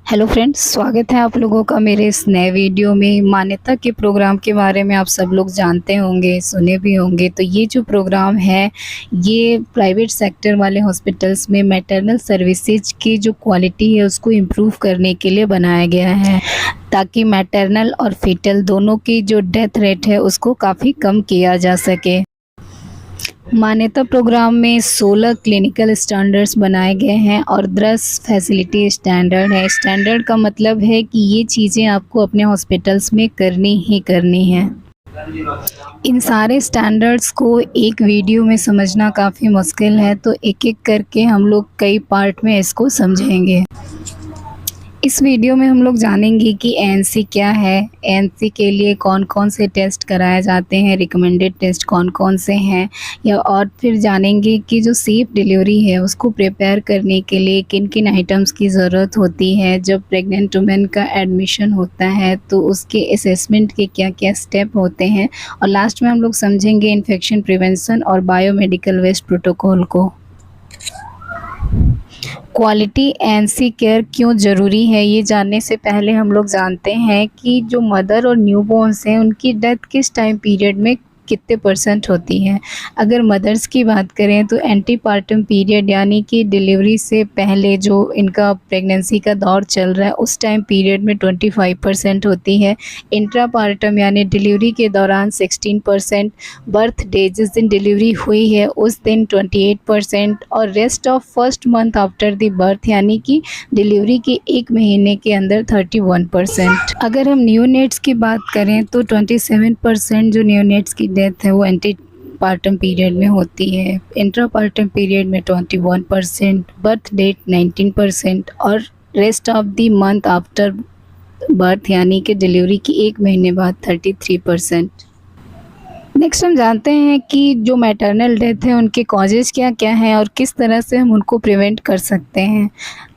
Hello friends, स्वागत है आप लोगों का मेरे इस नए वीडियो में। मान्यता के प्रोग्राम के बारे में आप सब लोग जानते होंगे, सुने भी होंगे। तो ये जो प्रोग्राम है, ये प्राइवेट सेक्टर वाले हॉस्पिटल्स में मैटरनल सर्विसेज की जो क्वालिटी है उसको इम्प्रूव करने के लिए बनाया गया है, ताकि मैटरनल और फीटल दोनों की जो डेथ रेट है उसको काफ़ी कम किया जा सके। मान्यता प्रोग्राम में 16 क्लिनिकल स्टैंडर्ड्स बनाए गए हैं और 10 फैसिलिटी स्टैंडर्ड है। स्टैंडर्ड का मतलब है कि ये चीज़ें आपको अपने हॉस्पिटल्स में करनी ही करनी है। इन सारे स्टैंडर्ड्स को एक वीडियो में समझना काफ़ी मुश्किल है, तो एक एक करके हम लोग कई पार्ट में इसको समझेंगे। इस वीडियो में हम लोग जानेंगे कि एएनसी क्या है, एएनसी के लिए कौन कौन से टेस्ट कराए जाते हैं, रिकमेंडेड टेस्ट कौन कौन से हैं, या और फिर जानेंगे कि जो सेफ़ डिलीवरी है उसको प्रिपेयर करने के लिए किन किन आइटम्स की ज़रूरत होती है। जब प्रेग्नेंट वुमेन का एडमिशन होता है तो उसके असेसमेंट के क्या क्या स्टेप होते हैं, और लास्ट में हम लोग समझेंगे इन्फेक्शन प्रिवेंशन और बायोमेडिकल वेस्ट प्रोटोकॉल को। क्वालिटी एएनसी केयर क्यों ज़रूरी है, ये जानने से पहले हम लोग जानते हैं कि जो मदर और न्यूबॉर्न्स हैं उनकी डेथ किस टाइम पीरियड में कितने % होती है। अगर मदर्स की बात करें तो एंटीपार्टम पीरियड यानी कि डिलीवरी से पहले जो इनका प्रेगनेंसी का दौर चल रहा है उस टाइम पीरियड में 25% होती है। इंट्रापार्टम यानी डिलीवरी के दौरान 16%, बर्थ डे जिस दिन डिलीवरी हुई है उस दिन 28%, और rest of first month after the birth यानी कि डिलीवरी के 1 महीने के अंदर 31%। अगर हम न्यूनेट्स की बात करें तो 27% जो न्यूनेट्स की डेथ है वो एंटीपार्टम पीरियड में होती है। इंट्रापार्टम पीरियड में 21%, बर्थ डेट 19%, और rest of the month after birth यानी कि डिलीवरी की 1 महीने बाद 33%। नेक्स्ट हम जानते हैं कि जो मैटरनल डेथ है उनके कॉजेज़ क्या क्या हैं और किस तरह से हम उनको प्रिवेंट कर सकते हैं।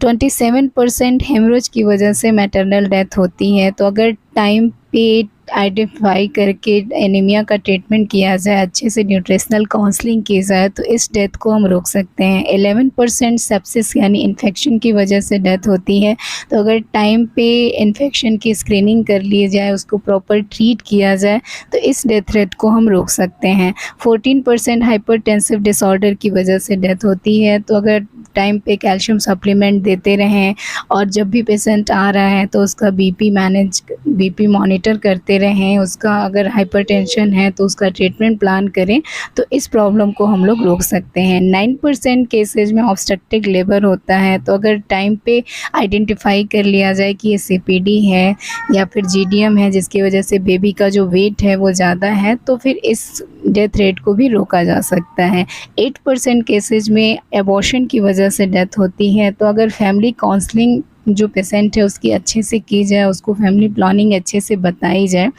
27% हेमरेज की वजह से मैटरनल डेथ होती है, तो अगर टाइम पे आइडेंटिफाई करके एनीमिया का ट्रीटमेंट किया जाए, अच्छे से न्यूट्रिशनल काउंसलिंग की जाए तो इस डेथ को हम रोक सकते हैं। 11% सेप्सिस यानी इन्फेक्शन की वजह से डेथ होती है, तो अगर टाइम पे इन्फेक्शन की स्क्रीनिंग कर ली जाए, उसको प्रॉपर ट्रीट किया जाए तो इस डेथ रेट को हम रोक सकते हैं। 14% हाइपरटेंसिव डिसऑर्डर की वजह से डेथ होती है, तो अगर टाइम पे कैल्शियम सप्लीमेंट देते रहें और जब भी पेशेंट आ रहा है तो उसका बीपी मॉनिटर करते रहें, उसका अगर हाइपरटेंशन है तो उसका ट्रीटमेंट प्लान करें, तो इस प्रॉब्लम को हम लोग रोक सकते हैं। 9% केसेज में ऑब्स्ट्रक्टिव लेबर होता है, तो अगर टाइम पे आइडेंटिफाई कर लिया जाए कि ये सीपीडी है या फिर जीडीएम है जिसकी वजह से बेबी का जो वेट है वो ज़्यादा है, तो फिर इस डेथ रेट को भी रोका जा सकता है। 8% केसेज में एबॉर्शन की वजह से डेथ होती है, तो अगर फैमिली काउंसलिंग जो पेशेंट है उसकी अच्छे से की जाए, उसको फैमिली प्लानिंग अच्छे से बताई जाए,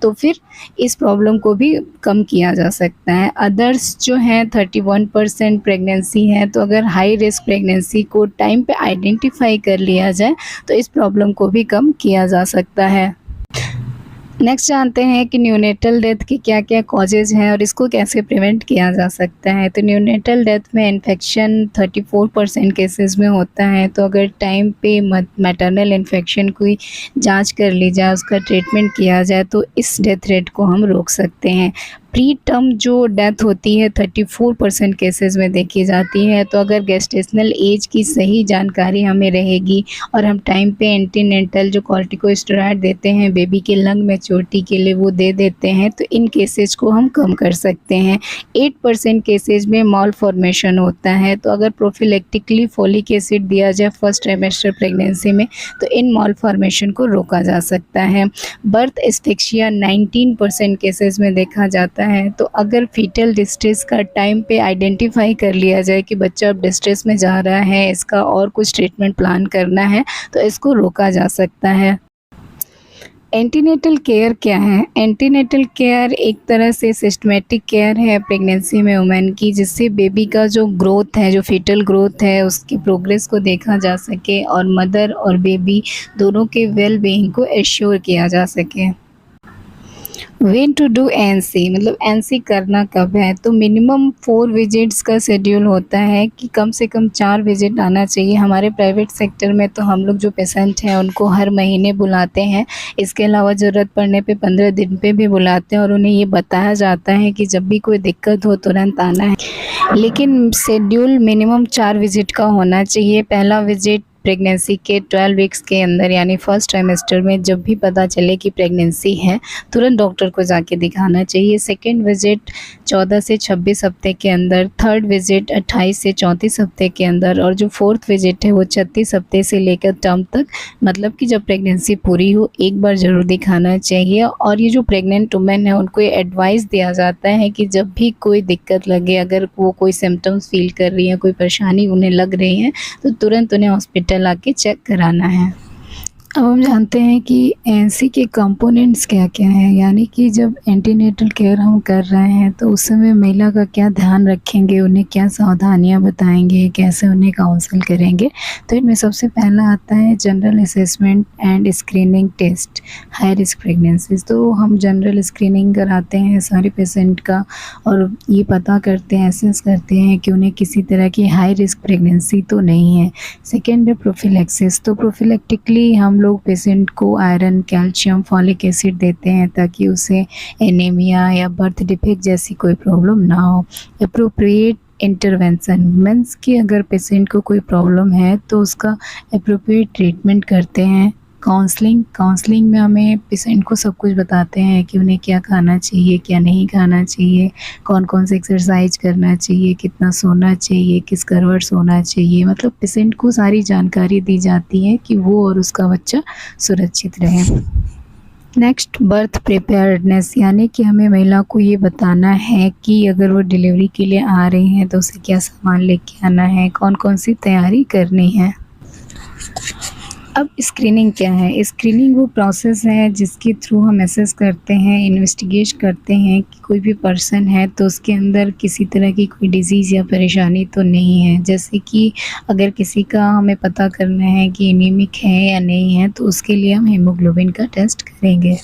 तो फिर इस प्रॉब्लम को भी कम किया जा सकता है। अदर्स जो हैं 31% प्रेगनेंसी है, तो अगर हाई रिस्क प्रेगनेंसी को टाइम पे आइडेंटिफाई कर लिया जाए तो इस प्रॉब्लम को भी कम किया जा सकता है। नेक्स्ट जानते हैं कि न्यूनेटल डेथ के क्या क्या कॉजेज़ हैं और इसको कैसे प्रिवेंट किया जा सकता है। तो न्यूनेटल डेथ में इन्फेक्शन 34% केसेस में होता है, तो अगर टाइम पे मैटरनल इन्फेक्शन की जांच कर ली जाए, उसका ट्रीटमेंट किया जाए, तो इस डेथ रेट को हम रोक सकते हैं। प्री टर्म जो डेथ होती है 34% केसेस में देखी जाती है, तो अगर गेस्टेशनल एज की सही जानकारी हमें रहेगी और हम टाइम पे एंटीनेंटल जो कॉर्टिकोस्टेरॉइड देते हैं बेबी के लंग मैच्योरिटी के लिए वो दे देते हैं, तो इन केसेस को हम कम कर सकते हैं। 8% केसेस में मॉल फॉर्मेशन होता है, तो अगर प्रोफिलेक्टिकली फोलिक एसिड दिया जाए फर्स्ट ट्राइमेस्टर प्रेगनेंसी में तो इन मॉल फॉर्मेशन को रोका जा सकता है। बर्थ एस्फिक्सिया 19% केसेस में देखा जाता है, तो अगर फीटल डिस्ट्रेस का टाइम पे आइडेंटिफाई कर लिया जाए कि बच्चा अब डिस्ट्रेस में जा रहा है, इसका और कुछ ट्रीटमेंट प्लान करना है, तो इसको रोका जा सकता है। एंटीनेटल केयर क्या है? एंटीनेटल केयर एक तरह से सिस्टमेटिक केयर है प्रेगनेंसी में वुमेन की, जिससे बेबी का जो ग्रोथ है, जो फीटल ग्रोथ है, उसकी प्रोग्रेस को देखा जा सके और मदर और बेबी दोनों के वेल बीइंग को एश्योर किया जा सके। व्हेन टू डू एनसी, मतलब एनसी करना कब है, तो मिनिमम 4 विजिट्स का शेड्यूल होता है कि कम से कम 4 विजिट आना चाहिए। हमारे प्राइवेट सेक्टर में तो हम लोग जो पेशेंट हैं उनको हर महीने बुलाते हैं, इसके अलावा ज़रूरत पड़ने पे 15 दिन पे भी बुलाते हैं और उन्हें ये बताया जाता है कि जब भी कोई दिक्कत हो तुरंत आना है। लेकिन शेड्यूल मिनिमम 4 विजिट का होना चाहिए। पहला विजिट प्रेगनेंसी के 12 वीक्स के अंदर यानी फर्स्ट ट्राइमेस्टर में जब भी पता चले कि प्रेगनेंसी है तुरंत डॉक्टर को जाके दिखाना चाहिए। सेकेंड विजिट 14 से 26 हफ्ते के अंदर, थर्ड विजिट 28 से 34 हफ्ते के अंदर और जो फोर्थ विजिट है वो 36 हफ्ते से लेकर टर्म तक, मतलब कि जब प्रेगनेंसी पूरी हो एक बार ज़रूर दिखाना चाहिए। और ये जो प्रेग्नेंट वुमेन है उनको ये एडवाइस दिया जाता है कि जब भी कोई दिक्कत लगे, अगर वो कोई सिम्टम्स फील कर रही हैं, कोई परेशानी उन्हें लग रही है तो तुरंत उन्हें हॉस्पिटल आके चेक कराना है। अब हम जानते हैं कि एनसी के कंपोनेंट्स क्या-क्या हैं, यानी कि जब एंटीनेटल केयर हम कर रहे हैं तो उस समय महिला का क्या ध्यान रखेंगे, उन्हें क्या सावधानियाँ बताएँगे, कैसे उन्हें काउंसल करेंगे। तो इनमें सबसे पहला आता है general assessment and screening test, high risk pregnancies. तो हम जनरल स्क्रीनिंग कराते हैं सारे पेशेंट का और ये पता करते हैं, असेस करते हैं कि उन्हें किसी तरह की हाई रिस्क प्रेगनेंसी तो नहीं है। सेकेंड है प्रोफिलैक्सिस, तो प्रोफिलैक्टिकली हम लोग पेशेंट को आयरन, कैल्शियम, फॉलिक एसिड देते हैं ताकि उसे एनीमिया या बर्थ डिफेक्ट जैसी कोई प्रॉब्लम ना हो। एप्रोप्रिएट इंटरवेंशन मीन्स कि अगर पेशेंट को कोई प्रॉब्लम है तो उसका एप्रोप्रिएट ट्रीटमेंट करते हैं। काउंसलिंग में हमें पेशेंट को सब कुछ बताते हैं कि उन्हें क्या खाना चाहिए, क्या नहीं खाना चाहिए, कौन कौन से एक्सरसाइज करना चाहिए, कितना सोना चाहिए, किस करवट सोना चाहिए, मतलब पेशेंट को सारी जानकारी दी जाती है कि वो और उसका बच्चा सुरक्षित रहे। नेक्स्ट बर्थ प्रिपेयर्डनेस, यानी कि हमें महिला को ये बताना है कि अगर वो डिलीवरी के लिए आ रही हैं तो उसे क्या सामान लेके आना है, कौन कौन सी तैयारी करनी है। अब स्क्रीनिंग क्या है? स्क्रीनिंग वो प्रोसेस है जिसके थ्रू हम असेस करते हैं, इन्वेस्टिगेट करते हैं कि कोई भी पर्सन है तो उसके अंदर किसी तरह की कोई डिज़ीज़ या परेशानी तो नहीं है। जैसे कि अगर किसी का हमें पता करना है कि एनीमिक है या नहीं है तो उसके लिए हम हीमोग्लोबिन का टेस्ट करेंगे।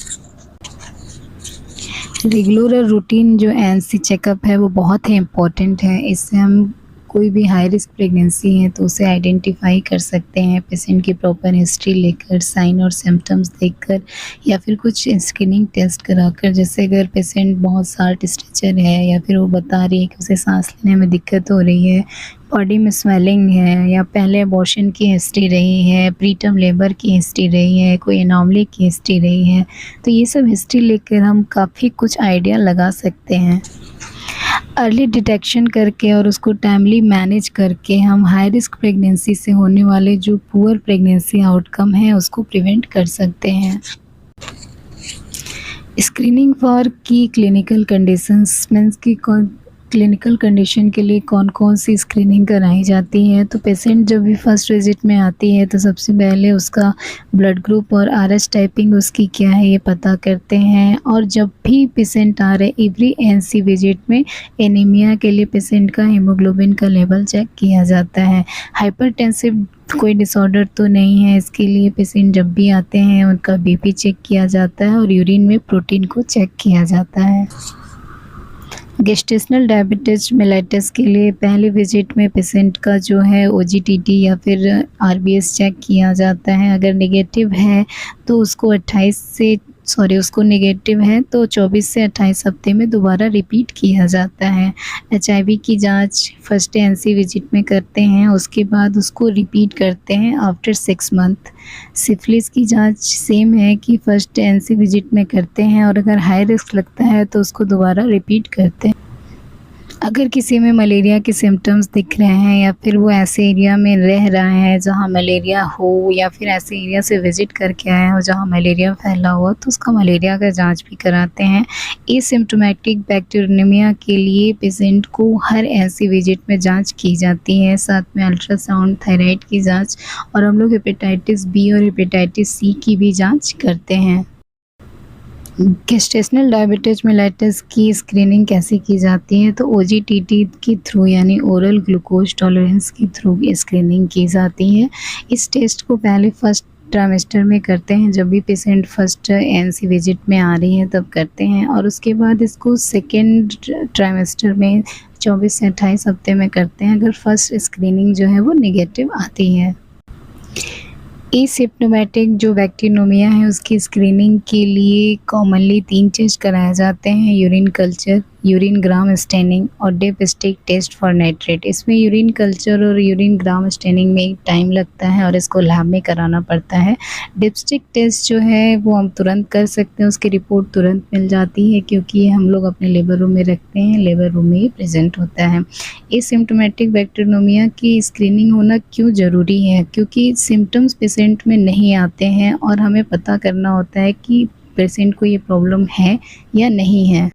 रेगुलर और रूटीन जो एनसी चेकअप है वो बहुत ही इम्पोर्टेंट है। इससे हम कोई भी हाई रिस्क प्रेगनेंसी है तो उसे आइडेंटिफाई कर सकते हैं पेशेंट की प्रॉपर हिस्ट्री लेकर, साइन और सिम्टम्स देखकर या फिर कुछ स्क्रीनिंग टेस्ट कराकर। जैसे अगर पेशेंट बहुत शार्ट स्टेचर है या फिर वो बता रही है कि उसे सांस लेने में दिक्कत हो रही है, बॉडी में स्वेलिंग है या पहले अबॉर्शन की हिस्ट्री रही है, प्रीटर्म लेबर की हिस्ट्री रही है, कोई एनोमली की हिस्ट्री रही है, तो ये सब हिस्ट्री लेकर हम काफ़ी कुछ आइडिया लगा सकते हैं। अर्ली डिटेक्शन करके और उसको टाइमली मैनेज करके हम हाई रिस्क प्रेगनेंसी से होने वाले जो पुअर प्रेगनेंसी आउटकम है उसको प्रिवेंट कर सकते हैं। स्क्रीनिंग फॉर की क्लिनिकल कंडीशंस मीन्स की क्लिनिकल कंडीशन के लिए कौन कौन सी स्क्रीनिंग कराई जाती है। तो पेशेंट जब भी फर्स्ट विजिट में आती है तो सबसे पहले उसका ब्लड ग्रुप और आरएस टाइपिंग उसकी क्या है ये पता करते हैं। और जब भी पेशेंट आ रहे एवरी एनसी विजिट में एनीमिया के लिए पेशेंट का हीमोग्लोबिन का लेवल चेक किया जाता है। हाइपरटेंसिव कोई डिसऑर्डर तो नहीं है, इसके लिए पेशेंट जब भी आते हैं उनका बीपी चेक किया जाता है और यूरिन में प्रोटीन को चेक किया जाता है। गेस्टेशनल डायबिटीज़ मेलाइटिस के लिए पहले विजिट में पेशेंट का जो है ओजीटीटी या फिर आरबीएस चेक किया जाता है। अगर नेगेटिव है तो उसको नेगेटिव है तो 24 से 28 हफ्ते में दोबारा रिपीट किया जाता है। एचआईवी की जांच फर्स्ट एनसी विजिट में करते हैं, उसके बाद उसको रिपीट करते हैं आफ्टर 6 मंथ। सिफिलिस की जांच सेम है कि फर्स्ट एनसी विजिट में करते हैं और अगर हाई रिस्क लगता है तो उसको दोबारा रिपीट करते हैं। अगर किसी में मलेरिया के सिम्टम्स दिख रहे हैं या फिर वो ऐसे एरिया में रह रहा है जहाँ मलेरिया हो या फिर ऐसे एरिया से विज़िट करके आया हो जहाँ मलेरिया फैला हुआ तो उसका मलेरिया का जांच भी कराते हैं। एसिम्प्टोमेटिक बैक्टीरियमिया के लिए पेशेंट को हर ऐसी विजिट में जांच की जाती है, साथ में अल्ट्रासाउंड, थायराइड की जांच और हम लोग हेपेटाइटिस बी और हेपेटाइटिस सी की भी जाँच करते हैं। गेस्टेशनल डायबिटीज़ मेलाइटिस की स्क्रीनिंग कैसे की जाती है तो ओजीटीटी के थ्रू यानी ओरल ग्लूकोज टॉलरेंस के थ्रू स्क्रीनिंग की जाती है। इस टेस्ट को पहले फर्स्ट ट्राइमेस्टर में करते हैं, जब भी पेशेंट फर्स्ट एएनसी विजिट में आ रही है तब करते हैं, और उसके बाद इसको सेकेंड ट्राइमेस्टर में 24 से 28 हफ्ते में करते हैं, अगर फर्स्ट स्क्रीनिंग जो है वो नेगेटिव आती है। एसिम्प्टोमेटिक जो बैक्टीरियोनोमिया है उसकी स्क्रीनिंग के लिए कॉमनली 3 टेस्ट कराए जाते हैं, urine culture, urine gram staining और डिपस्टिक टेस्ट फॉर नाइट्रेट। इसमें यूरिन कल्चर और यूरिन ग्राम स्टेनिंग में टाइम लगता है और इसको लैब में कराना पड़ता है। डिपस्टिक टेस्ट जो है वो हम तुरंत कर सकते हैं, उसकी रिपोर्ट तुरंत मिल जाती है क्योंकि हम लोग अपने लेबर रूम में रखते हैं, लेबर रूम में ही प्रेजेंट होता है। एसिम्प्टोमेटिक बैक्टीरियोनोमिया की स्क्रीनिंग होना क्यों ज़रूरी है? क्योंकि सिम्टम्स पेशेंट में नहीं आते हैं और हमें पता करना होता है कि पेशेंट को ये प्रॉब्लम है या नहीं है।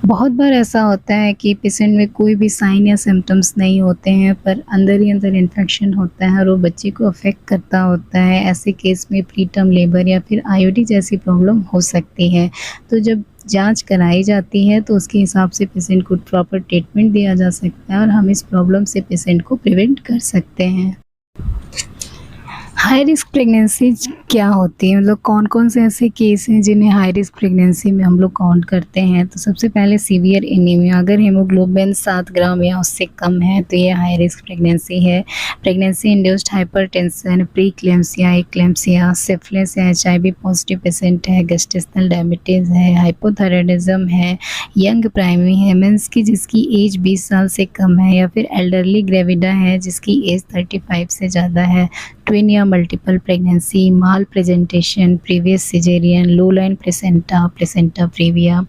बहुत बार ऐसा होता है कि पेशेंट में कोई भी साइन या सिम्टम्स नहीं होते हैं पर अंदर ही अंदर इन्फेक्शन होता है और वो बच्चे को अफेक्ट करता होता है। ऐसे केस में प्रीटर्म लेबर या फिर आईओडी जैसी प्रॉब्लम हो सकती है। तो जब जांच कराई जाती है तो उसके हिसाब से पेशेंट को प्रॉपर ट्रीटमेंट दिया जा सकता है और हम इस प्रॉब्लम से पेशेंट को प्रिवेंट कर सकते हैं। हाई रिस्क प्रेगनेंसी क्या होती है, मतलब कौन कौन से ऐसे केस हैं जिन्हें हाई रिस्क प्रेगनेंसी में हम लोग काउंट करते हैं? तो सबसे पहले सीवियर एनीमिया, अगर हीमोग्लोबिन 7 ग्राम या उससे कम है तो ये हाई रिस्क प्रेगनेंसी है। Pregnancy induced hypertension, pre eclampsia, eclampsia, syphilis है, HIV पॉजिटिव पेशेंट है, गेस्टेशनल डायबिटीज़ है, हाइपोथायराइडिज्म है, यंग प्राइमरी है मीन्स की जिसकी एज 20 साल से कम है, या फिर एल्डरली ग्रेविडा है जिसकी एज 35 से ज़्यादा है, ट्विन या multiple pregnancy, mal presentation, previous caesarean, low line placenta, placenta previa,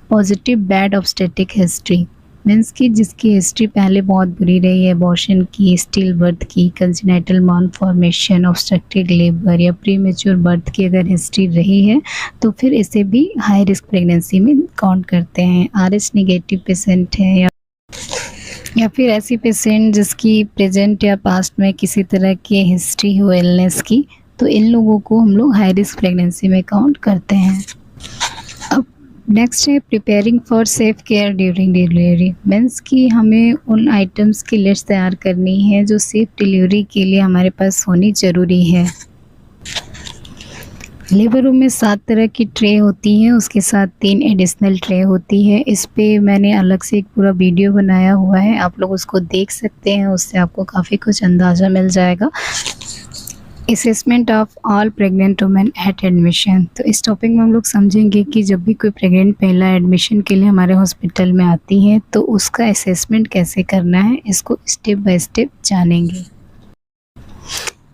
positive bad obstetric history means की जिसकी हिस्ट्री पहले बहुत बुरी रही है, अबॉर्शन की, स्टिल बर्थ की, कंजेनिटल मालफॉर्मेशन, ऑब्स्ट्रक्टिव लेबर या प्रीमेच्योर बर्थ की अगर हिस्ट्री रही है तो फिर इसे भी हाई रिस्क प्रेगनेंसी में काउंट करते हैं। RH नेगेटिव पेशेंट है या फिर ऐसी पेशेंट जिसकी प्रेजेंट या पास्ट में किसी तरह की हिस्ट्री हो इलनेस की, तो इन लोगों को हम लोग हाई रिस्क प्रेगनेंसी में काउंट करते हैं। अब नेक्स्ट है preparing for safe care during delivery means कि हमें उन आइटम्स की लिस्ट तैयार करनी है जो सेफ डिलीवरी के लिए हमारे पास होनी ज़रूरी है। लेबर रूम में 7 तरह की ट्रे होती हैं, उसके साथ 3 एडिशनल ट्रे होती है। इस पे मैंने अलग से एक पूरा वीडियो बनाया हुआ है, आप लोग उसको देख सकते हैं, उससे आपको काफ़ी कुछ अंदाज़ा मिल जाएगा। Assessment of all pregnant women at admission, तो इस टॉपिक में हम लोग समझेंगे कि जब भी कोई प्रेग्नेंट महिला एडमिशन के लिए हमारे हॉस्पिटल में आती है तो उसका असेसमेंट कैसे करना है, इसको स्टेप बाय स्टेप जानेंगे।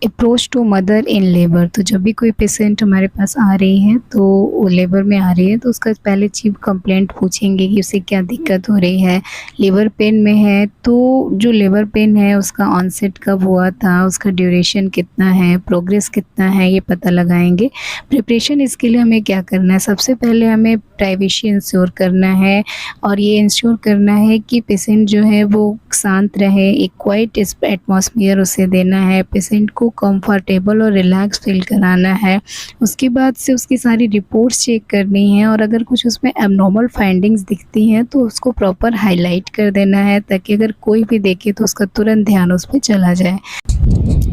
Approach to mother in labour, तो जब भी कोई पेशेंट हमारे पास आ रही है तो वो लेबर में आ रही है तो उसका पहले चीफ कंप्लेंट पूछेंगे कि उसे क्या दिक्कत हो रही है। लेबर पेन में है तो जो लेबर पेन है उसका ऑनसेट कब हुआ था, उसका ड्यूरेशन कितना है, प्रोग्रेस कितना है, ये पता लगाएंगे। प्रिपरेशन इसके लिए हमें क्या करना है, सबसे पहले हमें प्राइवेसी इंश्योर करना है और ये इंश्योर करना है कि पेशेंट जो है वो शांत रहे, एक क्वाइट एटमॉस्फेयर उसे देना है, पेशेंट को कंफर्टेबल और रिलैक्स फील कराना है। उसके बाद से उसकी सारी रिपोर्ट्स चेक करनी है और अगर कुछ उसमें एबनॉर्मल फाइंडिंग्स दिखती हैं तो उसको प्रॉपर हाईलाइट कर देना है ताकि अगर कोई भी देखे तो उसका तुरंत ध्यान उस पर चला जाए।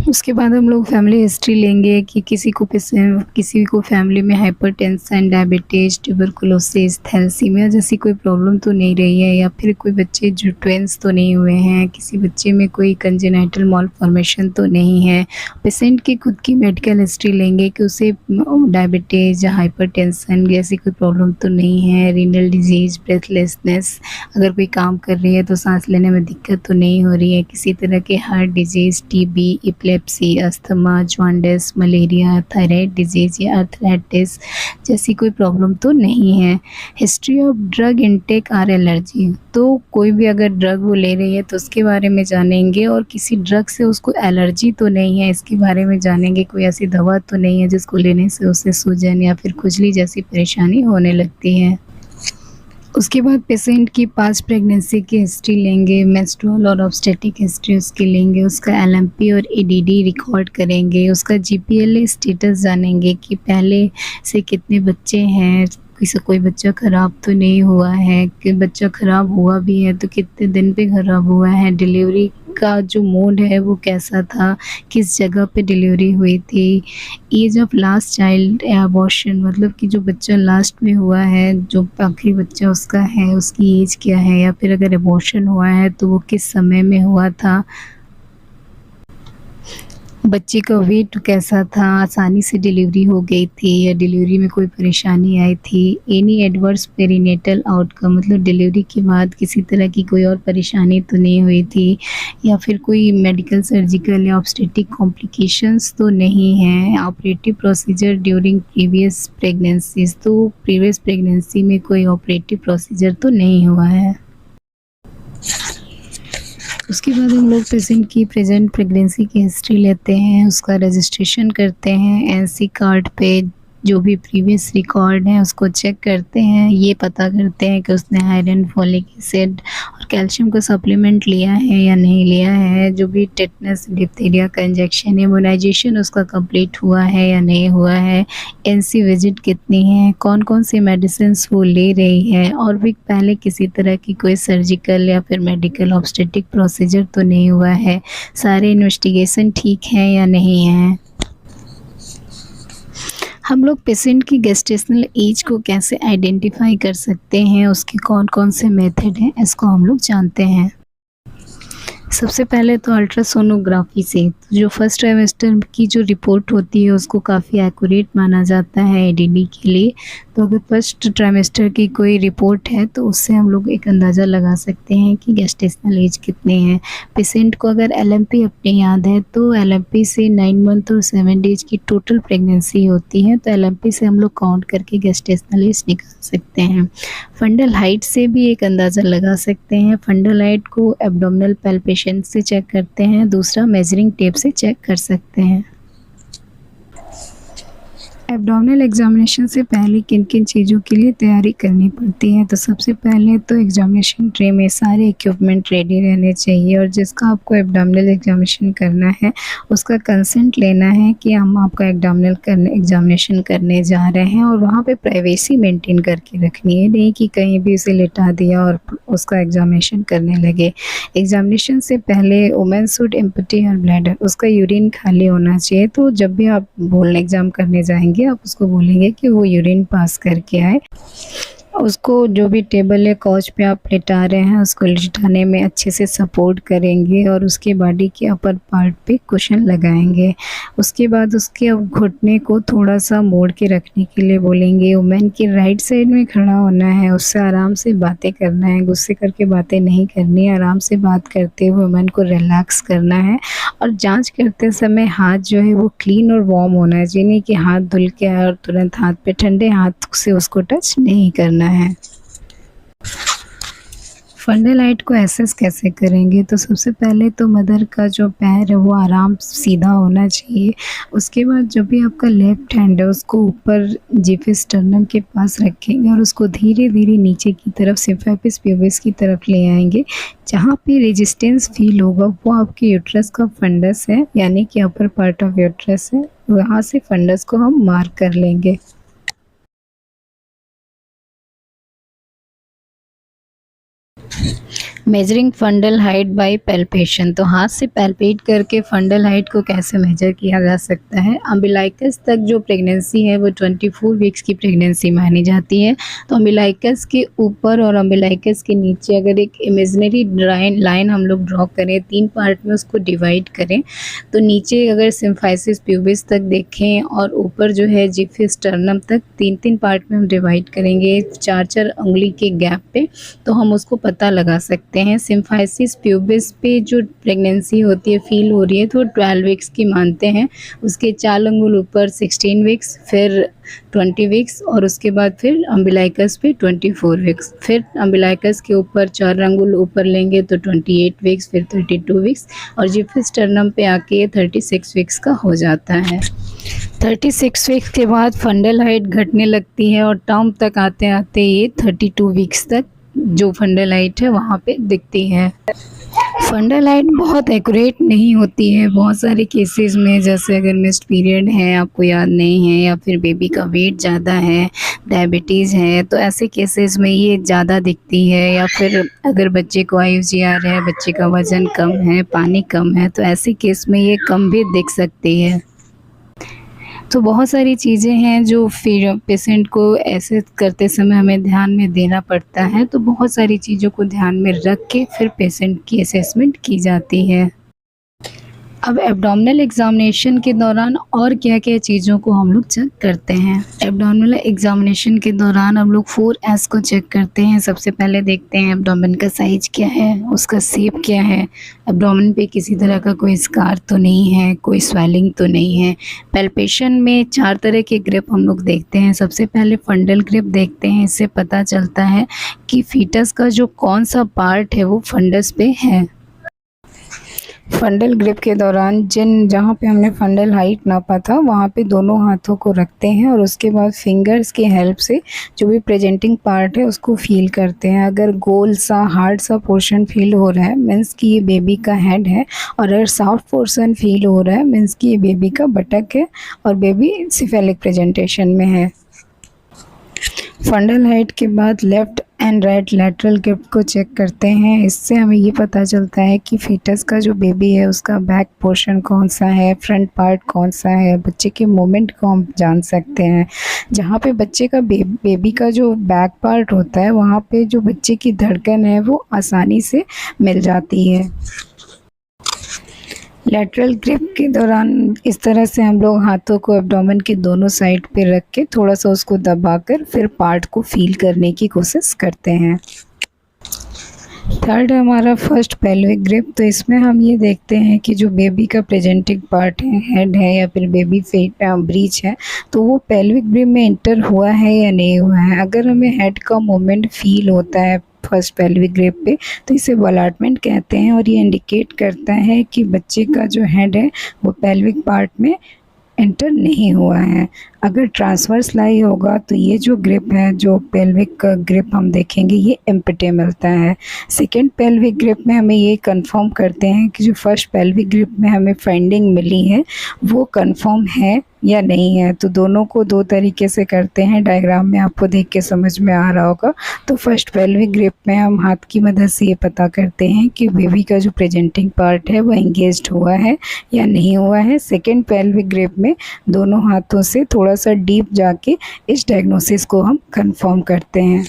उसके बाद हम लोग फैमिली हिस्ट्री लेंगे कि किसी को फैमिली में हाइपरटेंशन, डायबिटीज़, ट्यूबरकुलोसिस, थैलेसीमिया जैसी कोई प्रॉब्लम तो नहीं रही है, या फिर कोई बच्चे जो ट्विंस तो नहीं हुए हैं, किसी बच्चे में कोई कंजेनिटल मालफॉर्मेशन तो नहीं है। पेशेंट की खुद की मेडिकल हिस्ट्री लेंगे कि उसे डायबिटीज़ या हाइपरटेंशन जैसी कोई प्रॉब्लम तो नहीं है, रीनल डिजीज़, ब्रेथलेसनेस, अगर कोई काम कर रही है तो सांस लेने में दिक्कत तो नहीं हो रही है, किसी तरह के heart disease, TB, epilepsy, asthma, jaundice, malaria, thyroid disease या आर्थराइटिस जैसी कोई प्रॉब्लम तो नहीं है। हिस्ट्री ऑफ ड्रग इनटेक और एलर्जी, तो कोई भी अगर ड्रग वो ले रही है तो उसके बारे में जानेंगे और किसी ड्रग से उसको एलर्जी तो नहीं है इसके बारे में जानेंगे, कोई ऐसी दवा तो नहीं है जिसको लेने से उसे सूजन या फिर खुजली जैसी परेशानी होने लगती है। उसके बाद पेशेंट की पास्ट प्रेगनेंसी की हिस्ट्री लेंगे, मेंस्ट्रुअल और ऑब्स्टेटिक हिस्ट्री उसकी लेंगे, उसका LMP और EDD रिकॉर्ड करेंगे, उसका GPLA स्टेटस जानेंगे कि पहले से कितने बच्चे हैं, किसी कोई बच्चा ख़राब तो नहीं हुआ है, कि बच्चा ख़राब हुआ भी है तो कितने दिन पे ख़राब हुआ है, डिलीवरी का जो मोड है वो कैसा था, किस जगह पे डिलीवरी हुई थी, एज ऑफ लास्ट चाइल्ड या अबॉर्शन मतलब कि जो बच्चा लास्ट में हुआ है, जो आखिरी बच्चा उसका है, उसकी एज क्या है, या फिर अगर अबॉर्शन हुआ है तो वो किस समय में हुआ था, बच्चे का वेट कैसा था, आसानी से डिलीवरी हो गई थी या डिलीवरी में कोई परेशानी आई थी, एनी एडवर्स पेरीनेटल आउटकम मतलब डिलीवरी के बाद किसी तरह की कोई और परेशानी तो नहीं हुई थी, या फिर कोई मेडिकल, सर्जिकल या ऑब्स्टेट्रिक कॉम्प्लिकेशंस तो नहीं हैं, operative procedure during previous pregnancies तो प्रीवियस प्रेगनेंसी में कोई ऑपरेटिव प्रोसीजर तो नहीं हुआ है। उसके बाद हम लोग पेशेंट की प्रेजेंट प्रेगनेंसी की हिस्ट्री लेते हैं, उसका रजिस्ट्रेशन करते हैं एनसी कार्ड पे, जो भी प्रीवियस रिकॉर्ड है उसको चेक करते हैं, ये पता करते हैं कि उसने आयरन, फॉलिक एसिड और कैल्शियम का सप्लीमेंट लिया है या नहीं लिया है, जो भी टेटनस, डिप्थीरिया का इंजेक्शन, इम्यूनाइजेशन उसका कंप्लीट हुआ है या नहीं हुआ है, एनसी विजिट कितनी है, कौन कौन सी मेडिसिन्स वो ले रही है, और भी पहले किसी तरह की कोई सर्जिकल या फिर मेडिकल ऑब्स्टेट्रिक प्रोसीजर तो नहीं हुआ है, सारे इन्वेस्टिगेशन ठीक हैं या नहीं हैं। हम लोग पेशेंट की गेस्टेशनल एज को कैसे आइडेंटिफाई कर सकते हैं, उसके कौन कौन से मेथड हैं, इसको हम लोग जानते हैं। सबसे पहले तो अल्ट्रासोनोग्राफी से जो फर्स्ट ट्राइमेस्टर की जो रिपोर्ट होती है उसको काफ़ी एक्यूरेट माना जाता है एडीडी के लिए, तो अगर फर्स्ट ट्राइमेस्टर की कोई रिपोर्ट है तो उससे हम लोग एक अंदाज़ा लगा सकते हैं कि गेस्टेशनल एज कितनी है। पेशेंट को अगर एलएमपी अपनी याद है तो एलएमपी से 9 मंथ और 7 डेज की टोटल प्रेगनेंसी होती है, तो एलएमपी से हम लोग काउंट करके गेस्टेशनल एज निकाल सकते हैं। फंडल हाइट से भी एक अंदाज़ा लगा सकते हैं, फंडल हाइट को एब्डोमिनल पैल्पेशन से चेक करते हैं, दूसरा मेजरिंग टेप से चेक कर सकते हैं। एब्डोमिनल एग्जामिनेशन से पहले किन किन चीज़ों के लिए तैयारी करनी पड़ती है, तो सबसे पहले तो एग्जामिनेशन ट्रे में सारे इक्विपमेंट रेडी रहने चाहिए, और जिसका आपको एब्डोमिनल एग्जामिनेशन करना है उसका कंसेंट लेना है कि हम आपका एब्डोमिनल एग्जामिनेशन करने जा रहे हैं, और वहाँ पे प्राइवेसी मेंटेन करके रखनी है, नहीं कि कहीं भी उसे लिटा दिया और उसका एग्जामिनेशन करने लगे। एग्जामिनेशन से पहले women should empty her bladder, उसका यूरिन खाली होना चाहिए, तो जब भी आप बोलने एग्ज़ाम करने जाएंगे आप उसको बोलेंगे कि वो यूरिन पास करके आए। उसको जो भी टेबल या काउच पे आप लेटा रहे हैं उसको लिटाने में अच्छे से सपोर्ट करेंगे, और उसके बॉडी के अपर पार्ट पे कुशन लगाएंगे। उसके बाद उसके घुटने को थोड़ा सा मोड़ के रखने के लिए बोलेंगे। वुमेन की राइट साइड में खड़ा होना है, उससे आराम से बातें करना है, गुस्से करके बातें नहीं करनी है, आराम से बात करते हुए वुमेन को रिलैक्स करना है, और जांच करते समय हाथ जो है वो क्लीन और वार्म होना चाहिए, नहीं कि हाथ धुल के आए और तुरंत हाथ पे ठंडे हाथ से उसको टच नहीं करना है। फंडल हाइट को एसेस कैसे करेंगे, तो सबसे पहले तो मदर का जो पैर है वो आराम सीधा होना चाहिए। उसके बाद जो भी आपका लेफ्ट हैंड है उसको ऊपर जिफिस स्टर्नम के पास रखेंगे, और उसको धीरे धीरे नीचे की तरफ सिम्फेसिस प्यूबिस की तरफ ले आएंगे। जहाँ पे रेजिस्टेंस फील होगा वो आपके यूट्रस का फंडस है, यानी कि अपर पार्ट ऑफ यूट्रस है, वहाँ से फंडस को हम मार्क कर लेंगे। Measuring fundal height bye palpation, तो हाथ से पैल्पेट करके फंडल हाइट को कैसे मेजर किया जा सकता है। अम्बिलाइकस तक जो प्रेगनेंसी है वो 24 वीक्स की प्रेगनेंसी मानी जाती है, तो अम्बिलाइकस के ऊपर और अम्बिलाइकस के नीचे अगर एक इमेजिनरी लाइन हम लोग ड्रॉ करें, 3 पार्ट में उसको डिवाइड करें, तो नीचे अगर सिम्फाइसिस प्यूबिस तक देखें और ऊपर जो है जिफिस स्टर्नम तक 3-3 पार्ट में हम डिवाइड करेंगे 4-4 उंगली के गैप पे, तो हम उसको पता लगा सकते हैं। सिम्फाइसिस प्यूबिस पे जो प्रेगनेंसी होती है फील हो रही है तो 12 वीक्स की मानते हैं, उसके 4 अंगुल ऊपर 16 वीक्स, फिर 20 वीक्स, और उसके बाद फिर अम्बिलाइकस पे 24 वीक्स, फिर अम्बिलाइकस के ऊपर 4 अंगुल ऊपर लेंगे तो 28 वीक्स, फिर 32 वीक्स, और जिफिस स्टर्नम पे आके 36 वीक्स का हो जाता है। 36 वीक्स के बाद फंडल हाइट घटने लगती है और टर्म तक आते आते ये 32 वीक्स तक जो फंडल हाइट है वहाँ पे दिखती है। फंडल हाइट बहुत एक्यूरेट नहीं होती है बहुत सारे केसेस में, जैसे अगर मिस्ड पीरियड है, आपको याद नहीं है, या फिर बेबी का वेट ज़्यादा है, डायबिटीज़ है, तो ऐसे केसेस में ये ज़्यादा दिखती है। या फिर अगर बच्चे को IUGR है, बच्चे का वज़न कम है, पानी कम है, तो ऐसे केस में ये कम भी दिख सकती है। तो बहुत सारी चीज़ें हैं जो फिर पेशेंट को ऐसे करते समय हमें ध्यान में देना पड़ता है, तो बहुत सारी चीज़ों को ध्यान में रख के फिर पेशेंट की असेसमेंट की जाती है। अब एब्डोमिनल एग्ज़ामिनेशन के दौरान और क्या-क्या चीज़ों को हम लोग चेक करते हैं। एब्डोमिनल एग्ज़ामिनेशन के दौरान हम लोग 4S को चेक करते हैं। सबसे पहले देखते हैं एब्डोमेन का साइज़ क्या है, उसका शेप क्या है, एब्डोमेन पे किसी तरह का कोई स्कार तो नहीं है, कोई स्वेलिंग तो नहीं है। पैल्पेशन में 4 तरह के ग्रिप हम लोग देखते हैं। सबसे पहले फंडल ग्रिप देखते हैं, इससे पता चलता है कि फीटस का जो कौन-सा पार्ट है वो फंडस पे है। फंडल ग्रिप के दौरान जहाँ पे हमने फंडल हाइट नापा था वहाँ पे दोनों हाथों को रखते हैं और उसके बाद फिंगर्स की हेल्प से जो भी प्रेजेंटिंग पार्ट है उसको फील करते हैं। अगर गोल सा हार्ड सा पोर्शन फील हो रहा है मीन्स कि ये बेबी का हेड है, और अगर सॉफ्ट पोर्शन फील हो रहा है मीन्स कि ये बेबी का बटक है और बेबी सिफेलिक प्रेजेंटेशन में है। फंडल हाइट के बाद left and right lateral grip को चेक करते हैं। इससे हमें ये पता चलता है कि फीटस का जो बेबी है उसका बैक पोर्शन कौन सा है, फ्रंट पार्ट कौन सा है, बच्चे के मूवमेंट को हम जान सकते हैं। जहाँ पे बच्चे का बेबी का जो बैक पार्ट होता है वहाँ पे जो बच्चे की धड़कन है वो आसानी से मिल जाती है। लैटरल ग्रिप के दौरान इस तरह से हम लोग हाथों को एब्डोमेन के दोनों साइड पे रख के थोड़ा सा उसको दबाकर फिर पार्ट को फील करने की कोशिश करते हैं। थर्ड है हमारा फर्स्ट पेल्विक ग्रिप। तो इसमें हम ये देखते हैं कि जो बेबी का प्रेजेंटिंग पार्ट है, हेड है या फिर बेबी फेट ब्रीच है, तो वो पेल्विक ग्रिप में इंटर हुआ है या नहीं हुआ है। अगर हमें हेड का मूवमेंट फील होता है फर्स्ट पेल्विक ग्रिप पे तो इसे बलाटमेंट कहते हैं, और ये इंडिकेट करता है कि बच्चे का जो हेड है वो पेल्विक पार्ट में एंटर नहीं हुआ है। अगर ट्रांसवर्स लाई होगा तो ये जो ग्रिप है, जो पेल्विक का ग्रिप हम देखेंगे, ये एम्प्टी मिलता है। सेकेंड पेल्विक ग्रिप में हमें ये कंफर्म करते हैं कि जो फर्स्ट पेल्विक ग्रिप में हमें फाइंडिंग मिली है वो कंफर्म है या नहीं है। तो दोनों को दो तरीके से करते हैं, डायग्राम में आपको देख के समझ में आ रहा होगा। तो फर्स्ट पेल्विक ग्रिप में हम हाथ की मदद से ये पता करते हैं कि बेबी का जो प्रेजेंटिंग पार्ट है वो एंगेज्ड हुआ है या नहीं हुआ है। सेकेंड पेल्विक ग्रिप में दोनों हाथों से थोड़ा सा डीप जाके इस डायग्नोसिस को हम कंफर्म करते हैं।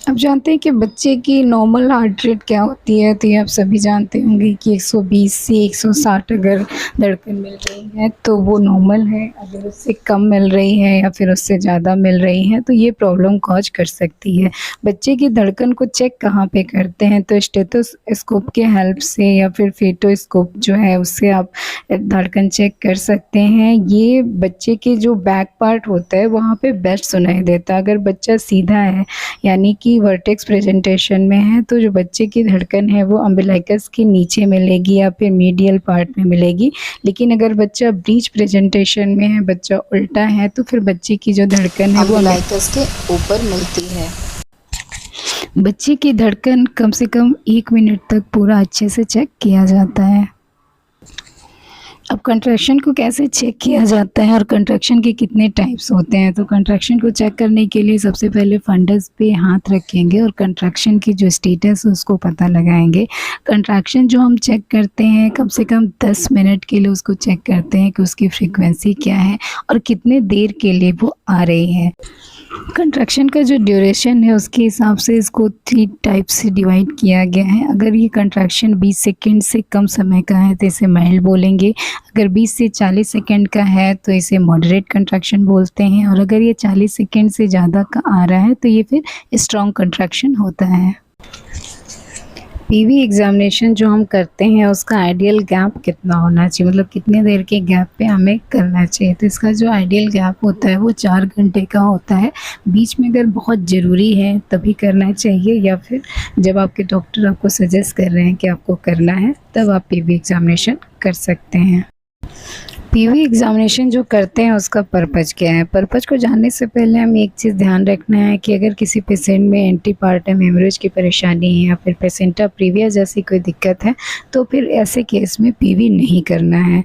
अब जानते हैं कि बच्चे की नॉर्मल हार्ट रेट क्या होती है। तो ये आप सभी जानते होंगे कि 120 से 160 अगर धड़कन मिल रही है तो वो नॉर्मल है। अगर उससे कम मिल रही है या फिर उससे ज़्यादा मिल रही है तो ये प्रॉब्लम कॉज कर सकती है। बच्चे की धड़कन को चेक कहाँ पे करते हैं, तो स्टेथोस्कोप के हेल्प से या फिर फेटोस्कोप जो है उससे आप धड़कन चेक कर सकते हैं। ये बच्चे के जो बैक पार्ट होता है वहाँ पे बेस्ट सुनाई देता है। अगर बच्चा सीधा है यानी कि वर्टेक्स प्रेजेंटेशन में है तो जो बच्चे की धड़कन है वो अम्बिलिकस के नीचे मिलेगी या फिर मीडियल पार्ट में मिलेगी। लेकिन अगर बच्चा ब्रीच प्रेजेंटेशन में है, बच्चा उल्टा है, तो फिर बच्चे की जो धड़कन है वो अम्बिलिकस के ऊपर मिलती है। बच्चे की धड़कन कम से कम 1 मिनट तक पूरा अच्छे से चेक किया जाता है। अब कंट्रैक्शन को कैसे चेक किया जाता है और कंट्रैक्शन के कितने टाइप्स होते हैं। तो कंट्रैक्शन को चेक करने के लिए सबसे पहले फंडस पे हाथ रखेंगे और कंट्रैक्शन की जो स्टेटस है उसको पता लगाएंगे। कंट्रैक्शन जो हम चेक करते हैं कम से कम 10 मिनट के लिए उसको चेक करते हैं कि उसकी फ्रीक्वेंसी क्या है और कितने देर के लिए वो आ रही है। कंट्रैक्शन का जो ड्यूरेशन है उसके हिसाब से इसको 3 टाइप से डिवाइड किया गया है। अगर ये कंट्रैक्शन 20 सेकेंड से कम समय का है तो इसे माइल्ड बोलेंगे। अगर 20 से 40 सेकेंड का है तो इसे मॉडरेट कंट्रैक्शन बोलते हैं, और अगर ये 40 सेकेंड से ज़्यादा का आ रहा है तो ये फिर स्ट्रॉन्ग कंट्रैक्शन होता है। पीवी एग्ज़ामिनेशन जो हम करते हैं उसका आइडियल गैप कितना होना चाहिए, मतलब कितने देर के गैप पे हमें करना चाहिए। तो इसका जो आइडियल गैप होता है वो 4 घंटे का होता है। बीच में अगर बहुत ज़रूरी है तभी करना चाहिए, या फिर जब आपके डॉक्टर आपको सजेस्ट कर रहे हैं कि आपको करना है तब आप पीवी एग्ज़ामिनेशन कर सकते हैं। पीवी एग्ज़ामिनेशन जो करते हैं उसका पर्पज़ क्या है? पर्पज़ को जानने से पहले हमें एक चीज़ ध्यान रखना है कि अगर किसी पेशेंट में एंटीपार्टम हेमरेज की परेशानी है या फिर प्लेसेंटा प्रीविया जैसी कोई दिक्कत है, तो फिर ऐसे केस में पीवी नहीं करना है।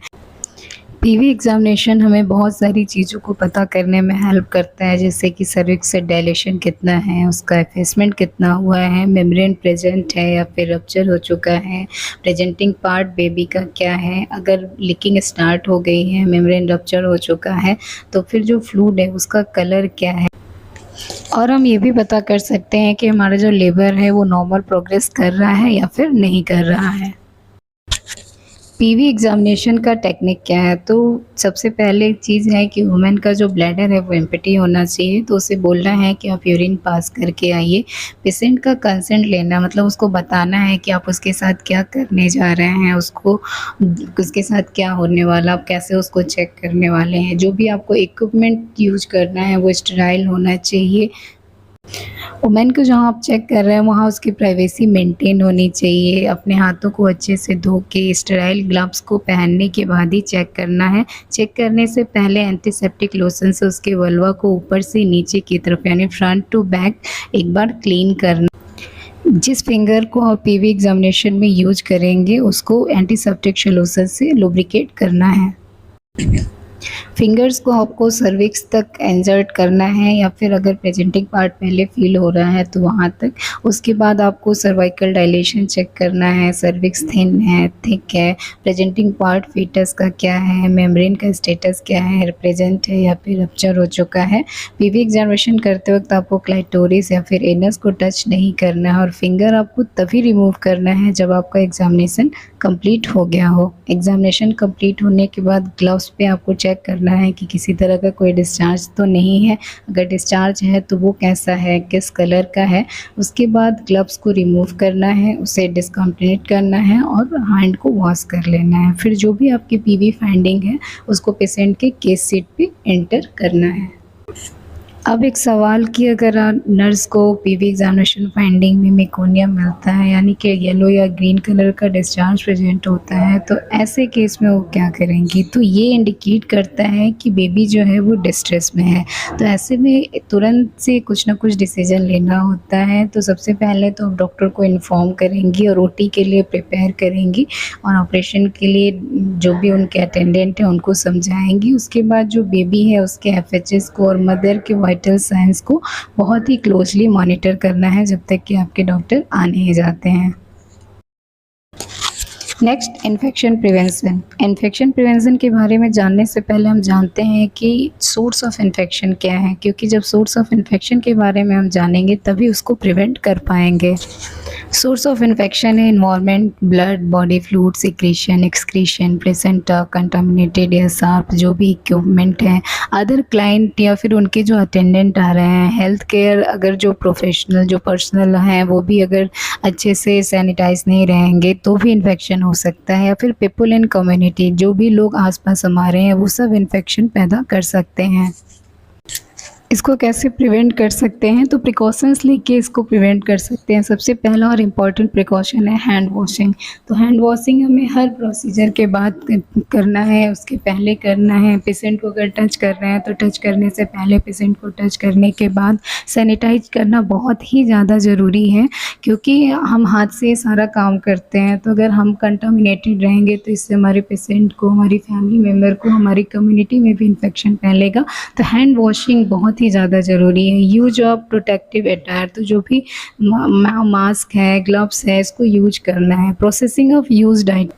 पीवी एग्ज़ामिनेशन हमें बहुत सारी चीज़ों को पता करने में हेल्प करता है, जैसे कि सर्विक्स से डायलेशन कितना है, उसका एफेसमेंट कितना हुआ है, मेम्ब्रेन प्रेजेंट है या फिर रप्चर हो चुका है, प्रेजेंटिंग पार्ट बेबी का क्या है, अगर लीकिंग स्टार्ट हो गई है, मेम्ब्रेन रप्चर हो चुका है, तो फिर जो फ्लूइड है उसका कलर क्या है। और हम ये भी पता कर सकते हैं कि हमारा जो लेबर है वो नॉर्मल प्रोग्रेस कर रहा है या फिर नहीं कर रहा है। पीवी एग्ज़ामिनेशन का टेक्निक क्या है? तो सबसे पहले चीज़ है कि वुमेन का जो ब्लैडर है वो एम्प्टी होना चाहिए, तो उसे बोलना है कि आप यूरिन पास करके आइए। पेशेंट का कंसेंट लेना मतलब उसको बताना है कि आप उसके साथ क्या करने जा रहे हैं, उसके साथ क्या होने वाला, आप कैसे उसको चेक करने वाले हैं। जो भी आपको इक्विपमेंट यूज़ करना है वो स्टेराइल होना चाहिए। वुमेन को जहाँ आप चेक कर रहे हैं वहाँ उसकी प्राइवेसी मेंटेन होनी चाहिए। अपने हाथों को अच्छे से धो के स्टेराइल ग्लव्स को पहनने के बाद ही चेक करना है। चेक करने से पहले एंटीसेप्टिक लोशन से उसके वल्वा को ऊपर से नीचे की तरफ यानी फ्रंट टू बैक एक बार क्लीन करना। जिस फिंगर को आप पीवी एग्ज़ामिनेशन में यूज करेंगे उसको एंटीसेप्टिक सोल्यूशन से लुब्रिकेट करना है। फिंगर्स को आपको सर्विक्स तक इंसर्ट करना है या फिर अगर प्रेजेंटिंग पार्ट पहले फील हो रहा है तो वहाँ तक। उसके बाद आपको सर्वाइकल डायलेशन चेक करना है, सर्विक्स थिन है, थिक है, प्रेजेंटिंग पार्ट फीटस का क्या है, मेम्ब्रेन का स्टेटस क्या है, प्रेजेंट है या फिर रप्चर हो चुका है। पीवी एग्जामिनेशन करते वक्त आपको क्लाइटोरिस या फिर एनस को टच नहीं करना है और फिंगर आपको तभी रिमूव करना है जब आपका एग्जामिनेशन कंप्लीट हो गया हो। एग्जामिनेशन कंप्लीट होने के बाद ग्लव्स पे आपको चेक करना है कि किसी तरह का कोई डिस्चार्ज तो नहीं है, अगर डिस्चार्ज है तो वो कैसा है, किस कलर का है। उसके बाद ग्लव्स को रिमूव करना है, उसे डिस्कम्प्लीट करना है और हैंड को वॉश कर लेना है। फिर जो भी आपकी पीवी फाइंडिंग है उसको पेशेंट के केस सीट पे एंटर करना है। अब एक सवाल कि अगर नर्स को पीवी एग्जामिनेशन फाइंडिंग में मेकोनिया मिलता है यानी कि येलो या ग्रीन कलर का डिस्चार्ज प्रेजेंट होता है तो ऐसे केस में वो क्या करेंगी? तो ये इंडिकेट करता है कि बेबी जो है वो डिस्ट्रेस में है। तो ऐसे में तुरंत से कुछ ना कुछ डिसीजन लेना होता है। तो सबसे पहले तो आप डॉक्टर को इन्फॉर्म करेंगी और ओटी के लिए प्रिपेयर करेंगी और ऑपरेशन के लिए जो भी उनके अटेंडेंट हैं उनको समझाएंगी। उसके बाद जो बेबी है उसके एफएचएस को और मदर के वाइटल साइंस को बहुत ही क्लोजली मॉनिटर करना है जब तक कि आपके डॉक्टर आ नहीं जाते हैं। Next, infection prevention. Infection prevention के बारे में जानने से पहले हम जानते हैं कि सोर्स ऑफ इन्फेक्शन क्या है, क्योंकि जब सोर्स ऑफ इन्फेक्शन के बारे में हम जानेंगे तभी उसको प्रिवेंट कर पाएंगे। सोर्स ऑफ इन्फेक्शन है environment, blood, body fluid, secretion, excretion, placenta, contaminated या सार्प जो भी इक्विपमेंट हैं, अदर क्लाइंट या फिर उनके जो अटेंडेंट आ रहे हैं, हेल्थ केयर अगर जो प्रोफेशनल जो पर्सनल हैं वो भी अगर अच्छे से सैनिटाइज नहीं रहेंगे तो भी इन्फेक्शन हो सकता है। या फिर पीपल इन कम्युनिटी जो भी लोग आसपास हमारे हैं वो सब इन्फेक्शन पैदा कर सकते हैं। इसको कैसे प्रिवेंट कर सकते हैं? तो प्रिकॉशंस लेके इसको प्रिवेंट कर सकते हैं। सबसे पहला और इम्पॉर्टेंट प्रिकॉशन है हैंड वॉशिंग। तो हैंड वॉशिंग हमें हर प्रोसीजर के बाद करना है, उसके पहले करना है। पेशेंट को अगर टच कर रहे हैं तो टच करने से पहले, पेशेंट को टच करने के बाद सैनिटाइज करना बहुत ही ज़्यादा ज़रूरी है, क्योंकि हम हाथ से सारा काम करते हैं। तो अगर हम कंटामिनेटेड रहेंगे तो इससे हमारे पेशेंट को, हमारी फैमिली मेम्बर को, हमारी कम्युनिटी में भी इन्फेक्शन फैलेगा। तो हैंड वॉशिंग बहुत ही ज़्यादा ज़रूरी है। यूज ऑफ प्रोटेक्टिव अटायर, तो जो भी मास्क है, ग्लव्स है, इसको यूज करना है। प्रोसेसिंग ऑफ यूज्ड आइटम,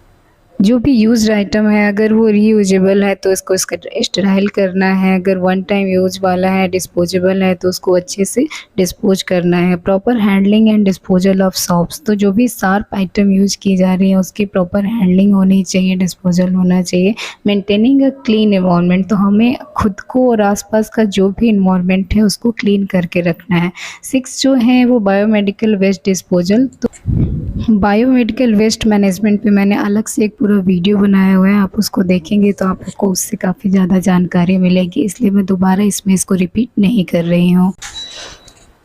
जो भी यूज्ड आइटम है अगर वो रीयूजेबल है तो इसको स्टेराइल करना है। अगर वन टाइम यूज वाला है, डिस्पोजेबल है, तो उसको अच्छे से डिस्पोज करना है। Proper handling and disposal of shops, तो जो भी शार्प आइटम यूज की जा रही है उसकी प्रॉपर हैंडलिंग होनी चाहिए, डिस्पोजल होना चाहिए। मेंटेनिंग अ क्लीन एनवायरनमेंट, तो हमें खुद को और आसपास का जो भी एनवायरनमेंट है उसको क्लीन करके रखना है। 6 जो है वो बायोमेडिकल वेस्ट डिस्पोजल। तो बायोमेडिकल वेस्ट मैनेजमेंट पे मैंने अलग से एक पूरा वीडियो बनाया हुआ है, आप उसको देखेंगे तो आपको उससे काफ़ी ज़्यादा जानकारी मिलेगी, इसलिए मैं दोबारा इसमें इसको रिपीट नहीं कर रही हूँ।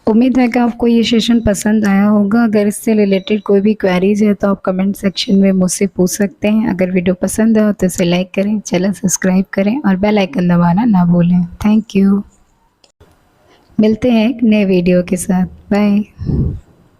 उम्मीद है कि आपको ये सेशन पसंद आया होगा। अगर इससे रिलेटेड कोई भी क्वेरीज है तो आप कमेंट सेक्शन में मुझसे पूछ सकते हैं। अगर वीडियो पसंद हो तो इसे लाइक करें, चैनल सब्सक्राइब करें और बेल आइकन दबाना ना भूलें। Thank you. मिलते हैं एक नए वीडियो के साथ। बाय।